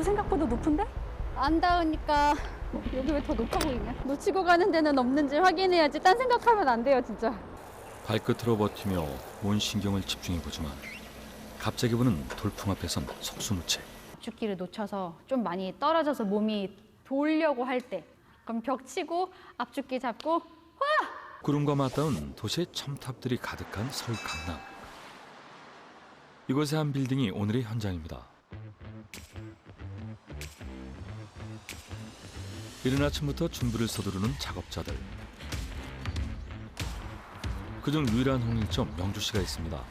생각보다 높은데? 안 닿으니까 여기 왜 더 높아 보이냐? 놓치고 가는 데는 없는지 확인해야지. 딴 생각하면 안 돼요, 진짜. 발끝으로 버티며 온 신경을 집중해보지만 갑자기 부는 돌풍 앞에선 속수무책. 앞줄기를 놓쳐서 좀 많이 떨어져서 몸이 돌려고 할 때, 그럼 벽 치고 앞줄기 잡고 구름과 맞닿은 도시의 첨탑들이 가득한 서울 강남. 이곳의 한 빌딩이 오늘의 현장입니다. 이른 아침부터 준비를 서두르는 작업자들. 그중 유일한 홍일점 명주 씨가 있습니다.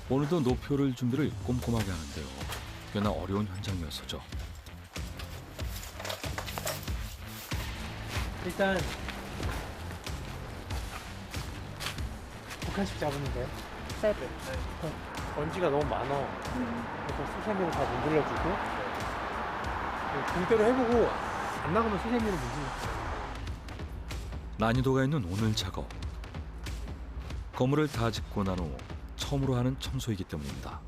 오늘도 노표를 준비를 꼼꼼하게 하는데요. 꽤나 어려운 현장이었었죠. 일단 북한식 잡으는데 네. 먼지가 너무 많아. 그래서 수세미로 다 문질러주고 공대로 해보고 안 나가면 수세미로 문질러. 난이도가 있는 오늘 작업. 건물을 다 짓고 난 후 처음으로 하는 청소이기 때문입니다.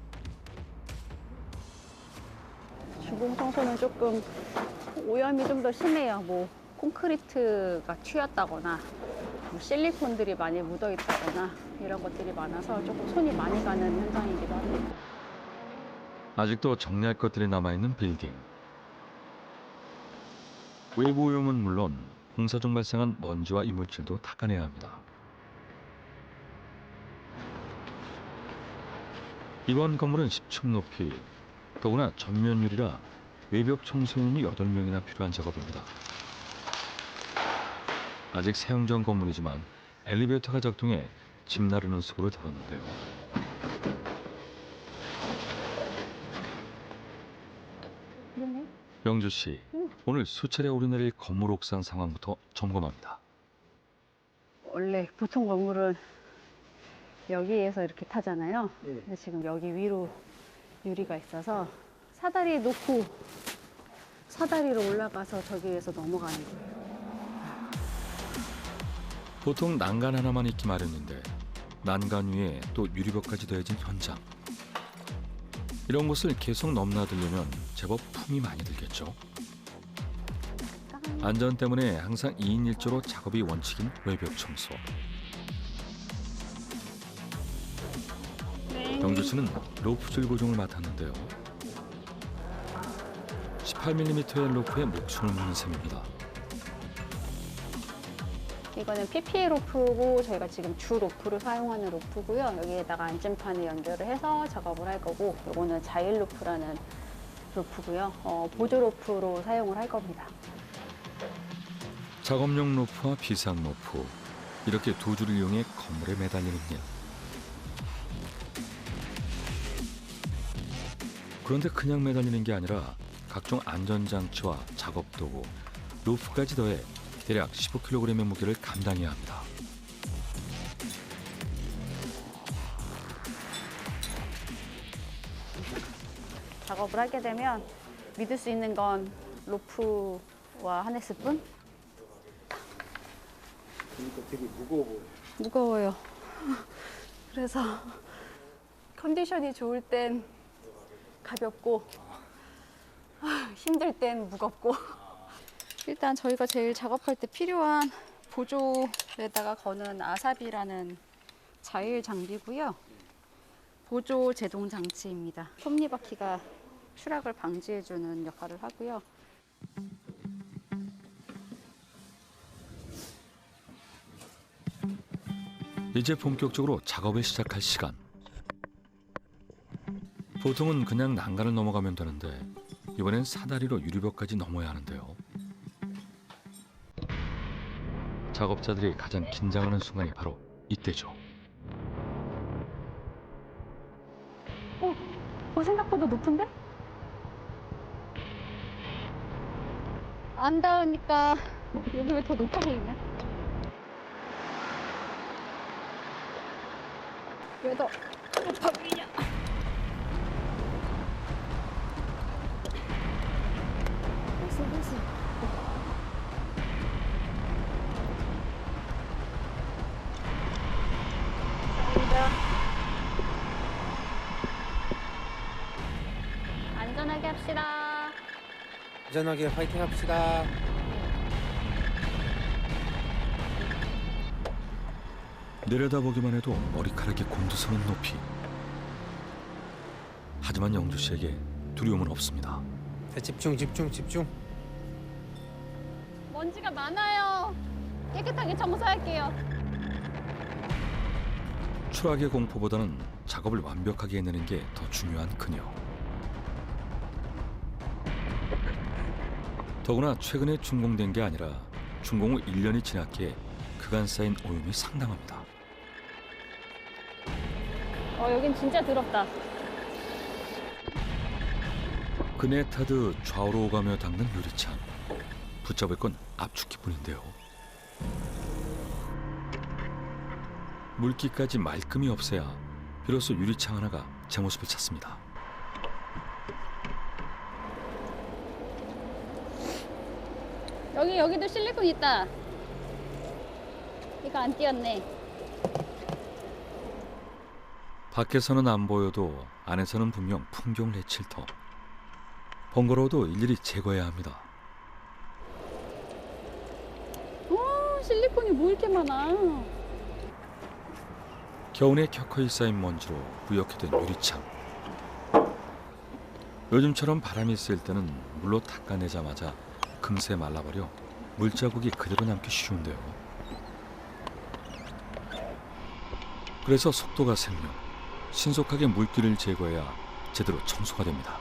주공 청소는 조금 오염이 좀 더 심해요. 뭐 콘크리트가 튀었다거나 뭐 실리콘들이 많이 묻어 있다거나 이런 것들이 많아서 조금 손이 많이 가는 현장이기도 합니다. 아직도 정리할 것들이 남아있는 빌딩. 외부 오염은 물론 공사 중 발생한 먼지와 이물질도 닦아내야 합니다. 이번 건물은 10층 높이, 더구나 전면유리라 외벽 청소인이 8명이나 필요한 작업입니다. 아직 세용전 건물이지만 엘리베이터가 작동해 짐 나르는 수고를 다뤘는데요. 그러네. 명주 씨, 오늘 수차례 오르내릴 건물 옥상 상황부터 점검합니다. 원래 보통 건물은 여기에서 이렇게 타잖아요. 예. 근데 지금 여기 위로 유리가 있어서 사다리 놓고 사다리로 올라가서 저기에서 넘어가는 거예요. 보통 난간 하나만 있기 마련인데 난간 위에 또 유리벽까지 더해진 현장. 이런 곳을 계속 넘나들려면 제법 품이 많이 들겠죠. 안전 때문에 항상 2인 1조로 작업이 원칙인 외벽 청소. 명주 씨는 로프줄 고정을 맡았는데요. 18mm의 로프에 목숨을 무는 셈입니다. 이거는 PPA 로프고 저희가 지금 주 로프를 사용하는 로프고요. 여기에다가 안전판을 연결을 해서 작업을 할 거고, 이거는 자일 로프라는 로프고요. 보조 로프로 사용을 할 겁니다. 작업용 로프와 비상 로프, 이렇게 두 줄을 이용해 건물에 매달리는 일. 그런데 그냥 매달리는 게 아니라 각종 안전장치와 작업도구, 로프까지 더해 대략 15kg의 무게를 감당해야 합니다. 작업을 하게 되면 믿을 수 있는 건 로프와 하네스뿐? 그러니까 되게 무거워 보여. 무거워요. 그래서 컨디션이 좋을 땐 가볍고 힘들 땐 무겁고. 일단 저희가 제일 작업할 때 필요한 보조에다가 거는 아삽이라는 자일 장비고요. 보조 제동 장치입니다. 톱니바퀴가 추락을 방지해주는 역할을 하고요. 이제 본격적으로 작업을 시작할 시간. 보통은 그냥 난간을 넘어가면 되는데 이번엔 사다리로 유리벽까지 넘어야 하는데요. 작업자들이 가장 긴장하는 순간이 바로 이때죠. 생각보다 높은데? 안 닿으니까 여기 왜 더 높아 보이냐? 왜 더 높아 보이냐? 쓰듯이. 합시다. 안전하게 파이팅 합시다. 내려다보기만 해도 머리카락이 곤두서는 높이. 하지만 영주 씨에게 두려움은 없습니다. 자, 집중. 먼지가 많아요. 깨끗하게 청소할게요. 추락의 공포보다는 작업을 완벽하게 해내는 게 더 중요한 그녀. 더구나 최근에 준공된 게 아니라 준공 후 1년이 지났기에 그간 쌓인 오염이 상당합니다. 여긴 진짜 더럽다. 그네 타듯 좌우로 오가며 닦는 유리창. 붙잡을 건 압축기뿐인데요. 물기까지 말끔히 없애야 비로소 유리창 하나가 제 모습을 찾습니다. 여기도 실리콘 있다. 이거 안 띄었네. 밖에서는 안 보여도 안에서는 분명 풍경 내칠 터. 번거로워도 일일이 제거해야 합니다. 실리콘이 뭐 이렇게 많아. 겨우내 켜커이 쌓인 먼지로 부옇게 된 유리창. 요즘처럼 바람이 쓸 때는 물로 닦아내자마자 금세 말라버려 물자국이 그대로 남기 쉬운데요. 그래서 속도가 생명, 신속하게 물기를 제거해야 제대로 청소가 됩니다.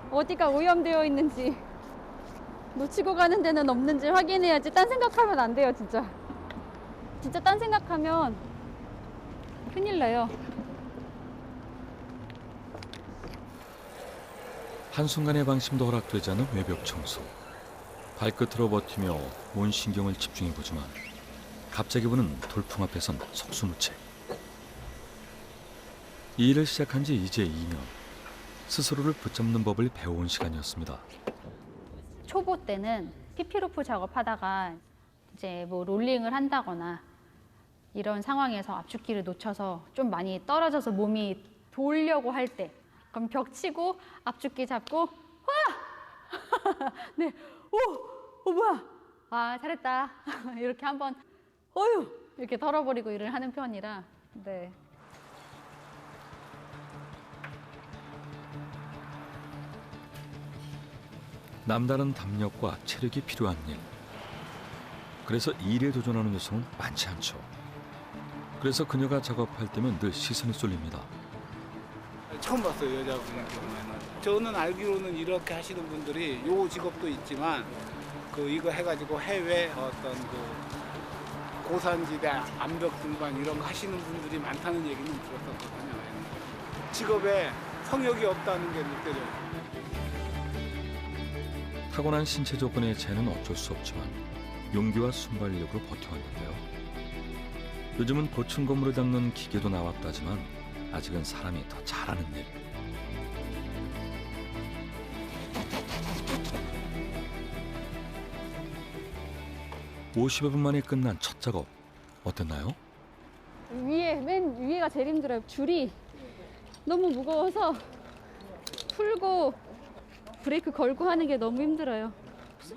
어디가 오염되어 있는지, 놓치고 가는 데는 없는지 확인해야지. 딴 생각하면 안 돼요, 진짜. 진짜 딴 생각하면 큰일 나요. 한순간의 방심도 허락되지 않은 외벽 청소. 발끝으로 버티며 온 신경을 집중해보지만 갑자기 보는 돌풍 앞에선 속수무책. 이 일을 시작한 지 이제 2년. 스스로를 붙잡는 법을 배워온 시간이었습니다. 초보 때는 PP로프 작업하다가 이제 뭐 롤링을 한다거나 이런 상황에서 압축기를 놓쳐서 좀 많이 떨어져서 몸이 돌려고 할 때, 그럼 벽 치고 압축기 잡고 와! 네, 뭐야? 아, 잘했다. 이렇게 한번 어휴 이렇게 털어버리고 일을 하는 편이라. 네. 남다른 담력과 체력이 필요한 일. 그래서 이 일에 도전하는 여성은 많지 않죠. 그래서 그녀가 작업할 때면 늘 시선이 쏠립니다. 처음 봤어요, 여자분 경우에는. 저는 알기로는 이렇게 하시는 분들이 요 직업도 있지만 이거 해가지고 해외 어떤 고산지대 암벽 등반 이런 거 하시는 분들이 많다는 얘기는 들었었거든요. 직업에 성욕이 없다는 게 느껴져요. 타고난 신체 조건의 차이는 어쩔 수 없지만 용기와 순발력으로 버텨왔는데요. 요즘은 고층 건물을 닦는 기계도 나왔다지만 아직은 사람이 더 잘하는 일. (50여 분) 만에 끝난 첫 작업 어땠나요? 맨 위에가 제일 힘들어요. 줄이 너무 무거워서 풀고 브레이크 걸고 하는 게 너무 힘들어요.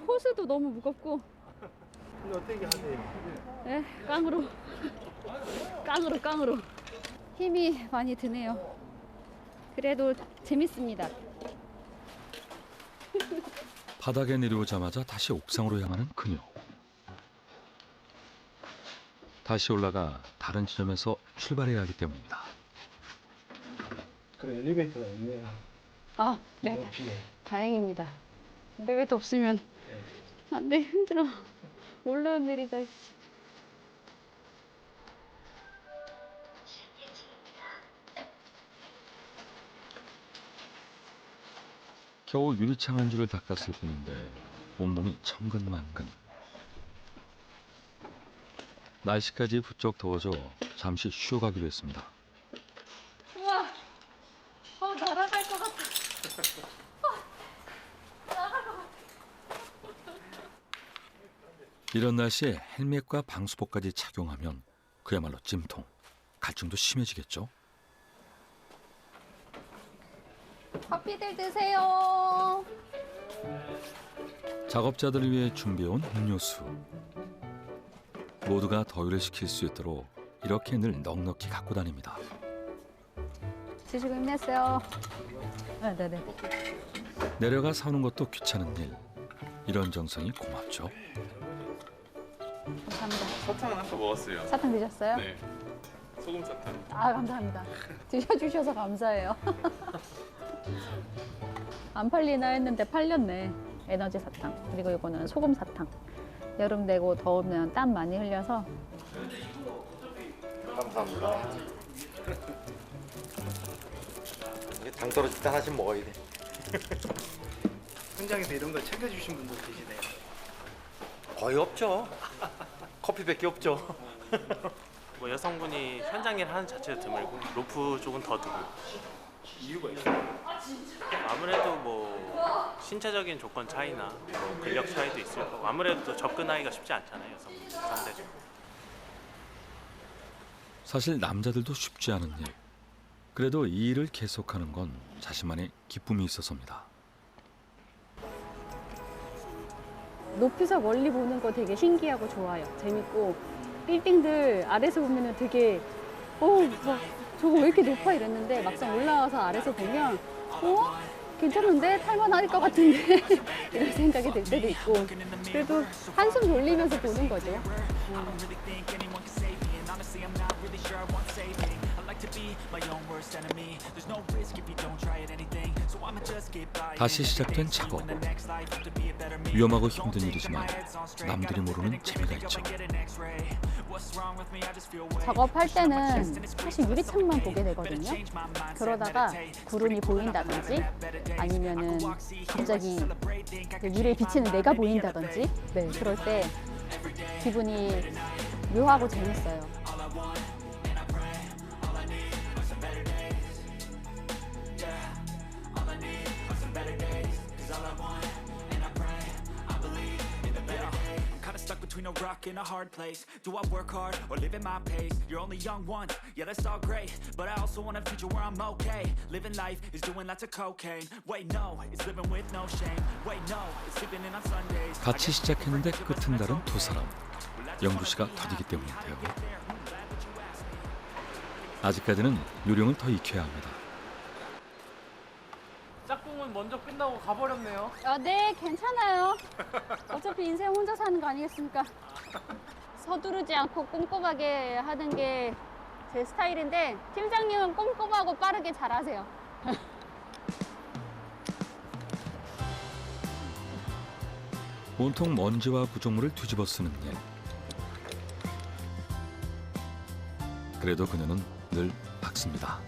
호스도 너무 무겁고. 근데 어떻게 하세요? 네, 깡으로 힘이 많이 드네요. 그래도 재밌습니다. 바닥에 내려오자마자 다시 옥상으로 향하는 그녀. 다시 올라가 다른 지점에서 출발해야 하기 때문입니다. 그래, 엘리베이터가 있네요. 아, 네. 높이네. 다행입니다. 엘리베이터 없으면 안 돼, 힘들어. 올라내리다. 겨우 유리창 한 줄을 닦았을 뿐인데 온몸이 천근만근. 날씨까지 부쩍 더워져 잠시 쉬어가기로 했습니다. 우와, 날아갈 것 같아. 이런 날씨에 헬멧과 방수복까지 착용하면 그야말로 찜통, 갈증도 심해지겠죠. 커피들 드세요. 작업자들을 위해 준비해온 음료수. 모두가 더위를 식힐 수 있도록 이렇게 늘 넉넉히 갖고 다닙니다. 드시고 힘내세요. 네네. 내려가 사오는 것도 귀찮은 일. 이런 정성이 고맙죠. 감사합니다. 사탕은 아까 먹었어요. 사탕 드셨어요? 네. 소금 사탕. 아, 감사합니다. 드셔주셔서 감사해요. 안 팔리나 했는데 팔렸네. 에너지 사탕. 그리고 이거는 소금 사탕. 여름 되고 더우면 땀 많이 흘려서 감사합니다. 이게 당 떨어질 때 하나씩 먹어야 돼. 현장에서 이런 걸 챙겨주신 분도 계시네요. 거의 없죠. 커피밖에 없죠. 뭐 여성분이 현장 일 하는 자체도 드물고 로프 쪽은 더 드물고. 이유가 있어요? 아무래도 뭐 신체적인 조건 차이나 뭐 근력 차이도 있을 거고 아무래도 또 접근하기가 쉽지 않잖아요, 여성분 상대적으로. 사실 남자들도 쉽지 않은 일. 그래도 이 일을 계속하는 건 자신만의 기쁨이 있어서입니다. 높이서 멀리 보는 거 되게 신기하고 좋아요. 재밌고 빌딩들 아래서 보면은 되게 막 저거 왜 이렇게 높아 이랬는데 막상 올라와서 아래서 보면 괜찮은데 탈만할 것 같은데 이런 생각이 들 때도 있고 그래도 한숨 돌리면서 보는 거죠. 다시 시작된 작업. 위험하고 힘든 일이지만 남들이 모르는 재미가 있죠. 작업할 때는 사실 유리창만 보게 되거든요. 그러다가 구름이 보인다든지 아니면은 갑자기 유리에 비치는 내가 보인다든지 네, 그럴 때 기분이 묘하고 재밌어요. Stuck between a rock and a hard place. Do I work hard or live at my pace? You're only young once, yeah, that's all great. But I also want a future where I'm okay. Living life is doing lots of cocaine. Wait, no, it's living with no shame. Wait, no, it's sleeping in on Sundays. 같이 시작했는데 끝은 다른 두 사람. 영주 씨가 더디기 때문인데요. 아직까지는 요령을 더 익혀야 합니다. 짝꿍은 먼저 끝나고 가버렸네요. 네, 괜찮아요. 어차피 인생 혼자 사는 거 아니겠습니까? 서두르지 않고 꼼꼼하게 하는 게 제 스타일인데 팀장님은 꼼꼼하고 빠르게 잘하세요. 온통 먼지와 구조물을 뒤집어 쓰는 일. 그래도 그녀는 늘 박습니다.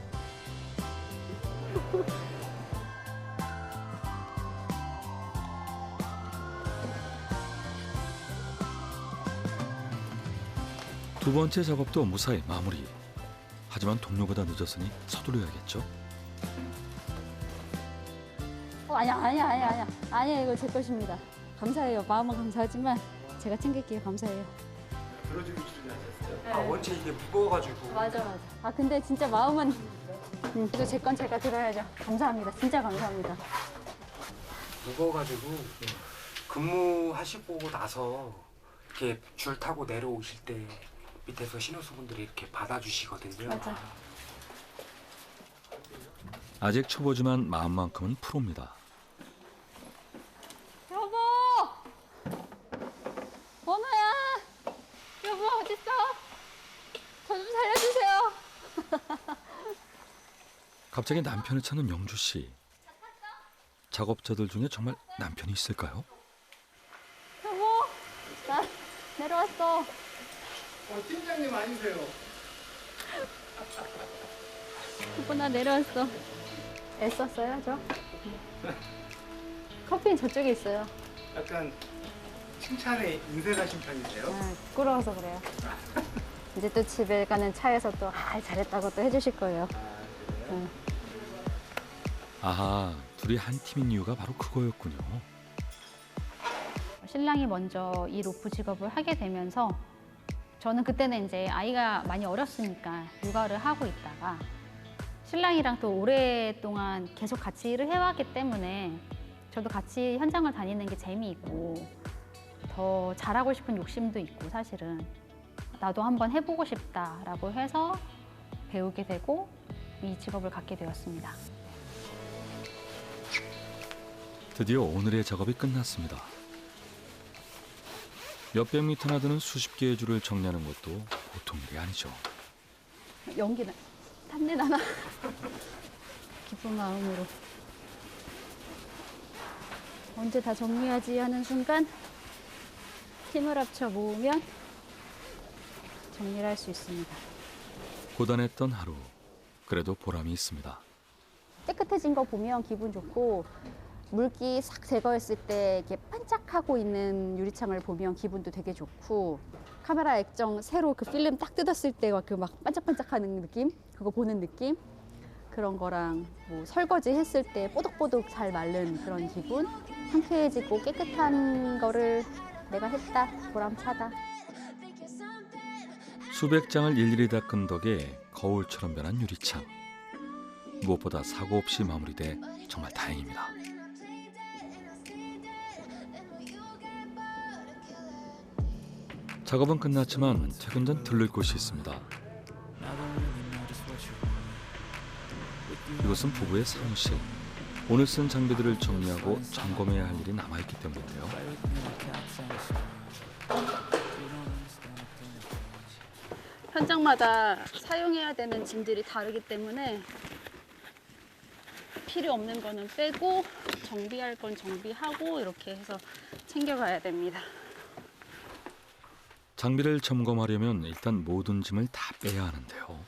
두 번째 작업도 무사히 마무리. 하지만 동료보다 늦었으니 서두르야겠죠. 아니야, 이거 제 것입니다. 감사해요. 마음은 감사하지만 제가 챙길게요. 감사해요. 들어주기 주문하셨어요? 아, 원체 이게 무거워가지고. 맞아. 아, 근데 진짜 마음은 그래도 제 건 제가 들어야죠. 감사합니다. 진짜 감사합니다. 무거워가지고 근무하시고 나서 이렇게 줄 타고 내려오실 때 밑에서 신호수분들이 이렇게 받아주시거든요. 맞아. 아직 초보지만 마음만큼은 프로입니다. 여보! 번호야! 여보, 어딨어? 저 좀 살려주세요. 갑자기 남편을 찾는 영주 씨. 작업자들 중에 정말 남편이 있을까요? 여보! 나 내려왔어. 팀장님 아니세요? 여보, 나 내려왔어. 애썼어요, 저? 커피는 저쪽에 있어요. 약간 칭찬에 인색하신 편이세요? 부끄러워서 그래요. 이제 또 집에 가는 차에서 또 잘했다고 또 해주실 거예요. 응. 아하, 둘이 한 팀인 이유가 바로 그거였군요. 신랑이 먼저 이 로프 직업을 하게 되면서 저는 그때는 이제 아이가 많이 어렸으니까 육아를 하고 있다가 신랑이랑 또 오랫동안 계속 같이 일을 해왔기 때문에 저도 같이 현장을 다니는 게 재미있고 더 잘하고 싶은 욕심도 있고 사실은 나도 한번 해보고 싶다라고 해서 배우게 되고 이 직업을 갖게 되었습니다. 드디어 오늘의 작업이 끝났습니다. 몇백 미터나 되는 수십 개의 줄을 정리하는 것도 보통 일이 아니죠. 연기나 탐내 나나 기쁜 마음으로 언제 다 정리하지 하는 순간 힘을 합쳐 모으면 정리를 할 수 있습니다. 고단했던 하루, 그래도 보람이 있습니다. 깨끗해진 거 보면 기분 좋고 물기 싹 제거했을 때 이렇게 반짝하고 있는 유리창을 보면 기분도 되게 좋고 카메라 액정 새로 그 필름 딱 뜯었을 때 그 막 반짝반짝하는 느낌 그거 보는 느낌 그런 거랑 뭐 설거지 했을 때 뽀득뽀득 잘 마른 그런 기분 상쾌해지고 깨끗한 거를 내가 했다 보람차다. 수백 장을 일일이 닦은 덕에 거울처럼 변한 유리창. 무엇보다 사고 없이 마무리돼 정말 다행입니다. 작업은 끝났지만 퇴근 전 들를 곳이 있습니다. 이곳은 부부의 사무실. 오늘 쓴 장비들을 정리하고 점검해야 할 일이 남아있기 때문인데요. 현장마다 사용해야 되는 짐들이 다르기 때문에 필요 없는 거는 빼고 정비할 건 정비하고 이렇게 해서 챙겨가야 됩니다. 장비를 점검하려면 일단 모든 짐을 다 빼야 하는데요.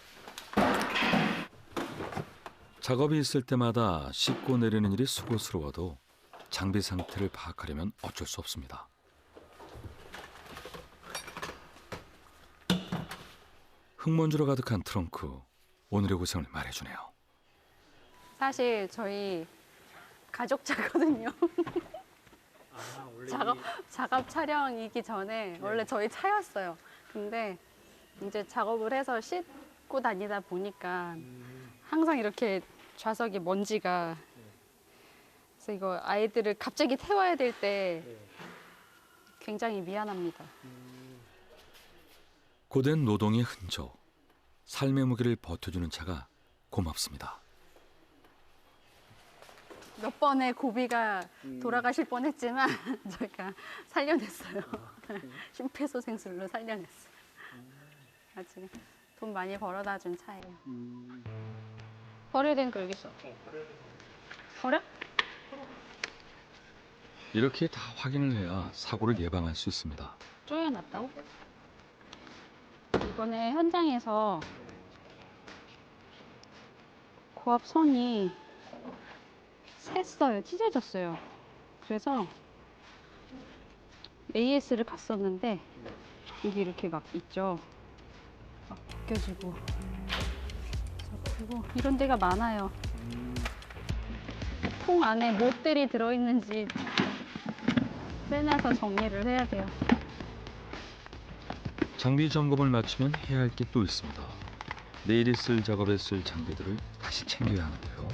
작업이 있을 때마다 씻고 내리는 일이 수고스러워도 장비 상태를 파악하려면 어쩔 수 없습니다. 흙먼지로 가득한 트렁크, 오늘의 고생을 말해주네요. 사실 저희 가족차거든요. 작업 촬영이기 전에 원래 저희 차였어요. 근데 이제 작업을 해서 씻고 다니다 보니까 항상 이렇게 좌석에 먼지가 그래서 이거 아이들을 갑자기 태워야 될 때 굉장히 미안합니다. 고된 노동의 흔적, 삶의 무게를 버텨주는 차가 고맙습니다. 몇 번의 고비가 돌아가실 뻔했지만 저희가 살려냈어요. 심폐소생술로 살려냈어요. 아직 돈 많이 벌어다 준 차예요. 버려야 되는 거 여기 있어. 버려? 이렇게 다 확인을 해야 사고를 예방할 수 있습니다. 쪼여놨다고? 이번에 현장에서 고압선이 샜어요. 찢어졌어요. 그래서 AS를 갔었는데 여기 이렇게 막 있죠. 막 벗겨지고 그리고 이런 데가 많아요. 통 안에 못들이 들어있는지 빼놔서 정리를 해야 돼요. 장비 점검을 마치면 해야 할 게 또 있습니다. 내일 있을 작업에 쓸 장비들을 다시 챙겨야 하는데요.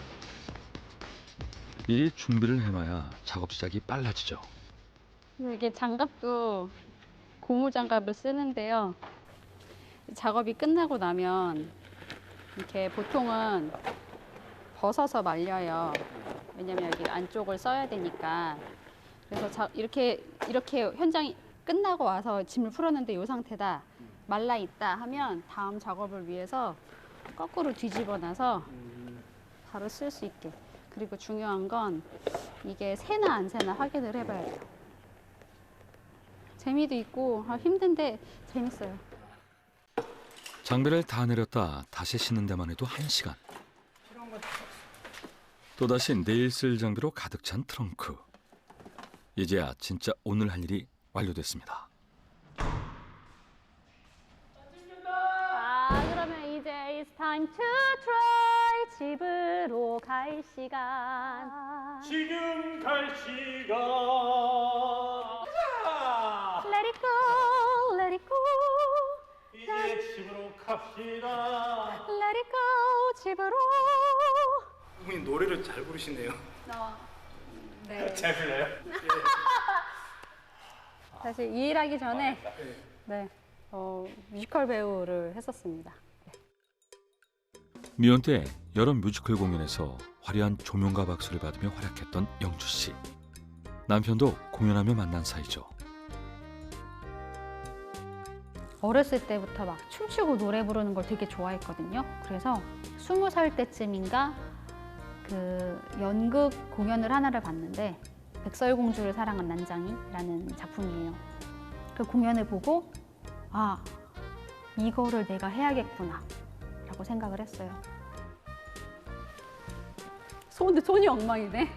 미리 준비를 해놔야 작업 시작이 빨라지죠. 이게 장갑도 고무 장갑을 쓰는데요. 작업이 끝나고 나면 이렇게 보통은 벗어서 말려요. 왜냐면 여기 안쪽을 써야 되니까. 그래서 이렇게 현장이 끝나고 와서 짐을 풀었는데 이 상태다, 말라 있다 하면 다음 작업을 위해서 거꾸로 뒤집어 놔서 바로 쓸 수 있게. 그리고 중요한 건 이게 새나 안 새나 확인을 해봐야 돼요. 재미도 있고 힘든데 재밌어요. 장비를 다 내렸다 다시 싣는 데만 해도 1시간. 또다시 내일 쓸 장비로 가득 찬 트렁크. 이제야 진짜 오늘 할 일이 완료됐습니다. 그러면 이제 it's time to try. 집으로 갈 시간. 지금 갈 시간. Let it go, let it go. 이제 집으로 갑시다. Let it go 집으로. 부모님 노래를 잘 부르시네요. 네. 잘 불러요? 사실 이 일하기 전에 네. 뮤지컬 배우를 했었습니다. 미혼 때 여러 뮤지컬 공연에서 화려한 조명과 박수를 받으며 활약했던 영주 씨. 남편도 공연하며 만난 사이죠. 어렸을 때부터 막 춤추고 노래 부르는 걸 되게 좋아했거든요. 그래서 20살 때쯤인가 그 연극 공연을 하나를 봤는데 백설공주를 사랑한 난장이라는 작품이에요. 그 공연을 보고 아, 이거를 내가 해야겠구나 라고 생각을 했어요. 손이 엉망이네.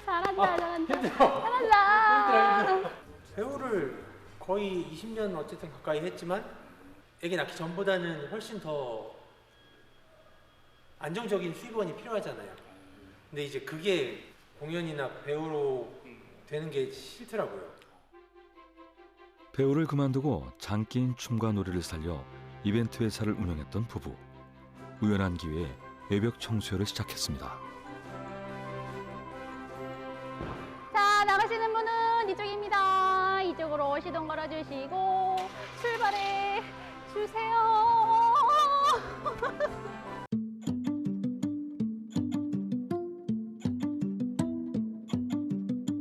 잘한다. 배우를 거의 20년 어쨌든 가까이 했지만 애기 낳기 전보다는 훨씬 더 안정적인 수입원이 필요하잖아요. 근데 이제 그게 공연이나 배우로 되는 게 싫더라고요. 배우를 그만두고 장기인 춤과 노래를 살려 이벤트 회사를 운영했던 부부. 우연한 기회에 외벽 청소를 시작했습니다. 자, 나가시는 분은 이쪽입니다. 이쪽으로 시동 걸어주시고 출발해 주세요.